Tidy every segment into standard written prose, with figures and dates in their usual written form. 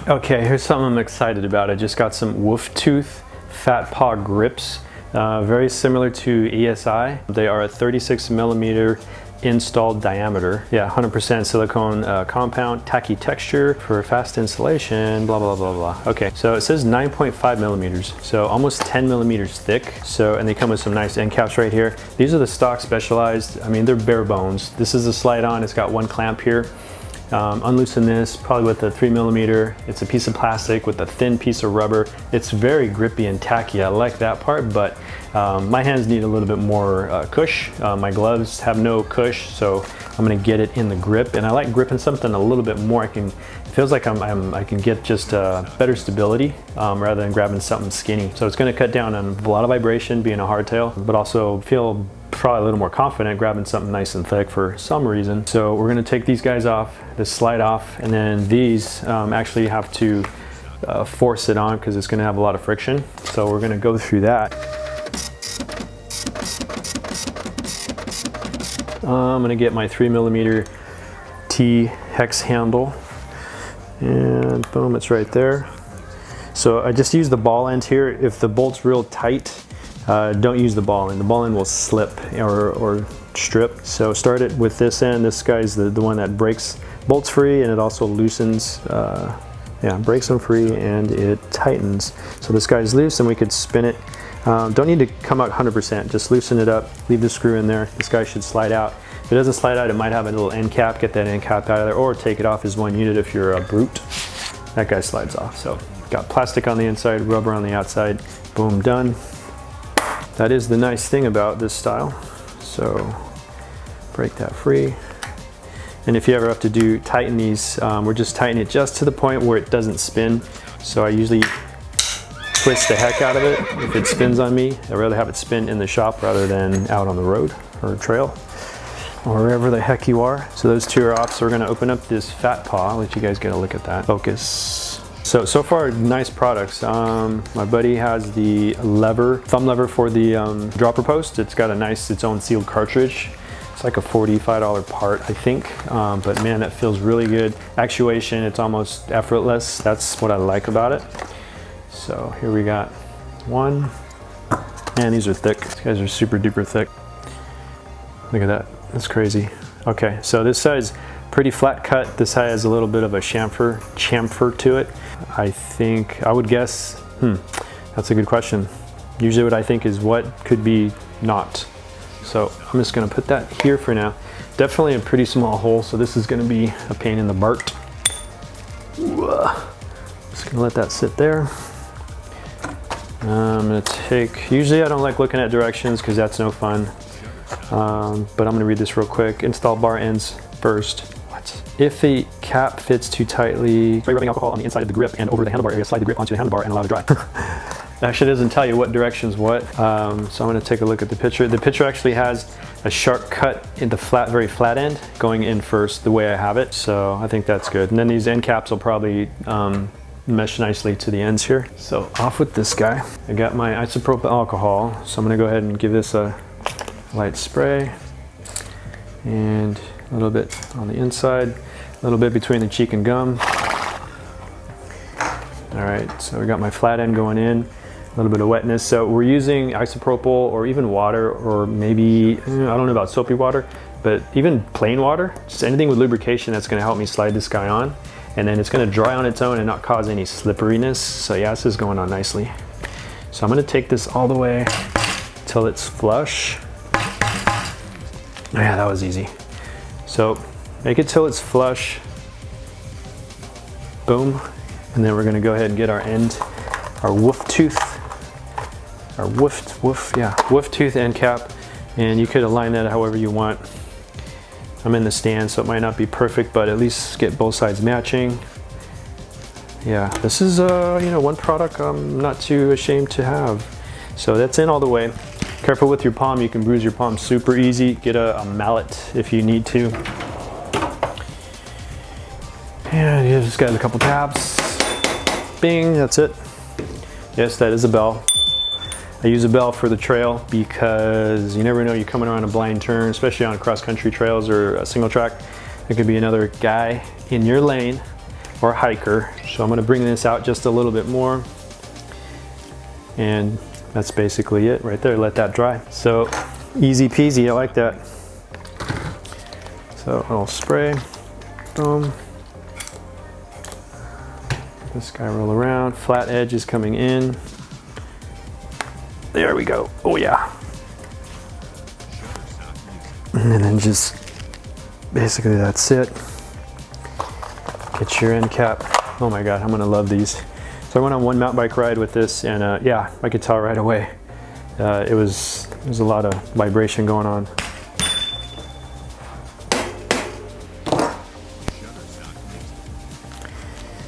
Okay, here's something I'm excited about. I just got some Wolf Tooth Fat Paw grips, very similar to ESI. They are a 36 millimeter installed diameter. Yeah, 100% silicone compound, tacky texture for fast installation, blah, blah, blah, blah. Okay, so it says 9.5 millimeters, so almost 10 millimeters thick. So, and they come with some nice end caps right here. These are the stock Specialized. I mean, they're bare bones. This is a slide on, it's got one clamp here. Unloosen this, probably with a 3 millimeter. It's a piece of plastic with a thin piece of rubber. It's very grippy and tacky. I like that part, but my hands need a little bit more cush. My gloves have no cush, so I'm gonna get it in the grip. And I like gripping something a little bit more. It feels like I can get just better stability rather than grabbing something skinny. So it's gonna cut down on a lot of vibration being a hardtail, but also feel probably a little more confident grabbing something nice and thick for some reason. So we're gonna take these guys off, this slide off, and then these actually have to force it on because it's gonna have a lot of friction. So we're gonna go through that. I'm gonna get my 3 millimeter T hex handle, and boom, it's right there. So I just use the ball end here. If the bolt's real tight, don't use the ball end. The ball end will slip or strip. So start it with this end. This guy's the one that breaks bolts free, and it also loosens, breaks them free, and it tightens. So this guy's loose, and we could spin it. Don't need to come out 100%, just loosen it up, leave the screw in there. This guy should slide out. If it doesn't slide out, it might have a little end cap. Get that end cap out of there, or take it off as one unit if you're a brute. That guy slides off. So got plastic on the inside, rubber on the outside, boom, done. That is the nice thing about this style. So break that free. And if you ever have to tighten these, we're just tightening it just to the point where it doesn't spin. So I usually twist the heck out of it if it spins on me. I'd rather have it spin in the shop rather than out on the road or trail or wherever the heck you are. So those two are off. So we're gonna open up this Fat Paw. I'll let you guys get a look at that. Focus. So far, nice products. My buddy has the thumb lever for the dropper post. It's got its own sealed cartridge. It's like a $45 part, I think. But man, that feels really good. Actuation, it's almost effortless. That's what I like about it. So here we got one. Man, these are thick. These guys are super duper thick. Look at that, that's crazy. Okay, so this side's pretty flat cut. This side has a little bit of a chamfer to it. I would guess, that's a good question. Usually what I think is what could be not. So I'm just gonna put that here for now. Definitely a pretty small hole, so this is gonna be a pain in the butt. Just gonna let that sit there. I'm gonna usually I don't like looking at directions because that's no fun. But I'm gonna read this real quick. Install bar ends first. What? If the cap fits too tightly, spray rubbing alcohol on the inside of the grip and over the handlebar area, slide the grip onto the handlebar and allow it to dry. Actually doesn't tell you what direction's what. So I'm gonna take a look at the picture. The picture actually has a sharp cut in the very flat end going in first, the way I have it. So I think that's good. And then these end caps will probably mesh nicely to the ends here. So off with this guy. I got my isopropyl alcohol. So I'm gonna go ahead and give this a light spray. And a little bit on the inside, a little bit between the cheek and gum. All right, so we got my flat end going in, a little bit of wetness. So we're using isopropyl or even water, or maybe, I don't know about soapy water, but even plain water, just anything with lubrication that's gonna help me slide this guy on. And then it's gonna dry on its own and not cause any slipperiness. So yeah, this is going on nicely. So I'm gonna take this all the way till it's flush. Yeah, that was easy. So make it till it's flush. Boom. And then we're gonna go ahead and get our wolf tooth end cap. And you could align that however you want. I'm in the stand, so it might not be perfect, but at least get both sides matching. Yeah, this is one product I'm not too ashamed to have. So that's in all the way. Careful with your palm, you can bruise your palm super easy. Get a mallet if you need to. And you just got a couple tabs. Bing, that's it. Yes, that is a bell. I use a bell for the trail because you never know, you're coming around a blind turn, especially on cross-country trails or a single track. There could be another guy in your lane or hiker. So I'm going to bring this out just a little bit more. And that's basically it right there. Let that dry. So easy peasy, I like that. So I'll spray, boom. This guy roll around, flat edge is coming in. There we go, oh yeah. And then just, basically that's it. Get your end cap. Oh my God, I'm gonna love these. So I went on one mountain bike ride with this, and yeah, I could tell right away. There was a lot of vibration going on.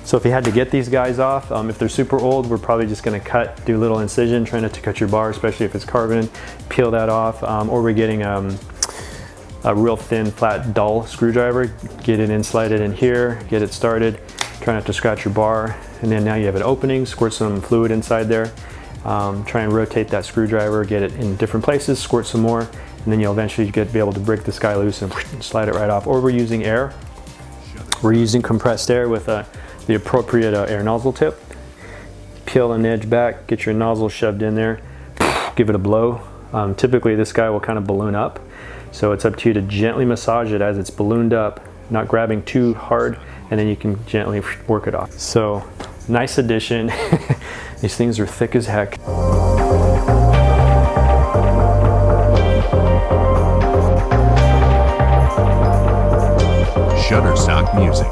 So if you had to get these guys off, if they're super old, we're probably just gonna do a little incision, try not to cut your bar, especially if it's carbon, peel that off, or we're getting a real thin, flat, dull screwdriver, get it in, slide it in here, get it started, try not to scratch your bar, and then now you have an opening, squirt some fluid inside there, try and rotate that screwdriver, get it in different places, squirt some more, and then you'll eventually be able to break this guy loose and slide it right off. Or we're using air. We're using compressed air with the appropriate air nozzle tip. Peel an edge back, get your nozzle shoved in there, give it a blow. Typically this guy will kind of balloon up. So it's up to you to gently massage it as it's ballooned up, not grabbing too hard, and then you can gently work it off. So nice addition. These things are thick as heck. Shutterstock Music.